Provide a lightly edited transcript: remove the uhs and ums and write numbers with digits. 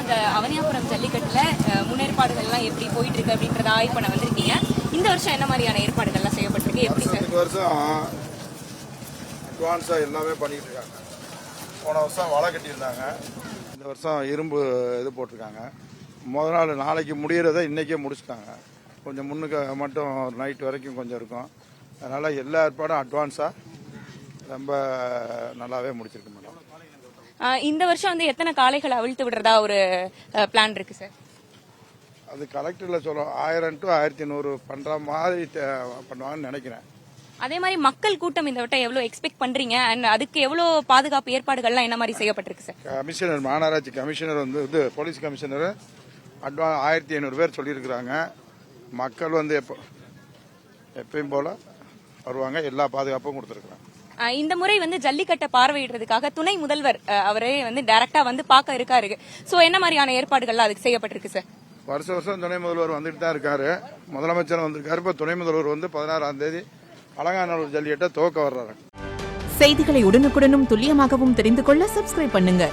இந்த அவனியாபுரம் ஜல்லிக்கட்டுல முன்னேற்பாடுகள் எல்லாம் எப்படி போயிட்டு இருக்கு அப்படின்றத ஆய்வு பண்ண வந்திருக்கீங்க. இந்த வருஷம் என்ன மாதிரியான ஏற்பாடுகள்லாம் செய்யப்பட்டிருக்கு, எப்படி சார்? இந்த வருஷம் அட்வான்ஸா எல்லாமே பண்ணிட்டு இருக்காங்க. போன வருஷம் வலை கட்டியிருந்தாங்க, இந்த வருஷம் இரும்பு இது போட்டிருக்காங்க. முதல் நாள் நாளைக்கு முடியறத இன்னைக்கே முடிச்சுட்டாங்க. கொஞ்சம் முன்னுக்கு மட்டும் நைட் வரைக்கும் கொஞ்சம் இருக்கும். அதனால எல்லா ஏற்பாடும் அட்வான்ஸா ரொம்ப நல்லாவே முடிச்சிருக்கு மேடம். இந்த வருஷம் வந்து எத்தனை காளைகளை அவிழ்த்து விடுறதா ஒரு பிளான் இருக்கு சார்? அது கலெக்டர்ல சொல்லுவோம், 1000 to 1100 பண்ற மாதிரி பண்ணுவாங்கன்னு நினைக்கிறேன். அதே மாதிரி மக்கள் கூட்டம் இந்த வட்டம் எவ்வளவு எக்ஸ்பெக்ட் பண்றீங்க அண்ட் அதுக்கு எவ்வளவு பாதுகாப்பு ஏற்பாடுகள்லாம் என்ன மாதிரி செய்யப்பட்டிருக்கு சார்? கமிஷனர், மாநகராட்சி கமிஷனர் வந்து இது போலீஸ் கமிஷனர் அட்வான்ஸ் 1500 பேர் சொல்லியிருக்கிறாங்க. மக்கள் வந்து எப்பயும் போல வருவாங்க, எல்லா பாதுகாப்பும் கொடுத்துருக்குறாங்க. இந்த முறை வந்து ஜல்லிக்கட்டை பார்வையிடுறதுக்காக துணை முதல்வர் அவரே வந்து டைரக்டா வந்து பார்க்க இருக்காரு. சோ என்ன மாதிரியான ஏற்பாடுகள்லாம் அதுக்கு செய்யப்பட்டிருக்கு சார்? வருஷம் வருஷம் துணை முதல்வர் வந்துட்டு தான் இருக்காரு. முதலமைச்சர் வந்திருக்காரு. இப்ப துணை முதல்வர் வந்து 16ஆம் தேதி அலங்காநல்லூர் ஜல்லிக்கட்டை துவக்க வர்றாரு. செய்திகளை உடனுக்குடனும் துல்லியமாகவும் தெரிந்து கொள்ள சப்ஸ்கிரைப் பண்ணுங்க.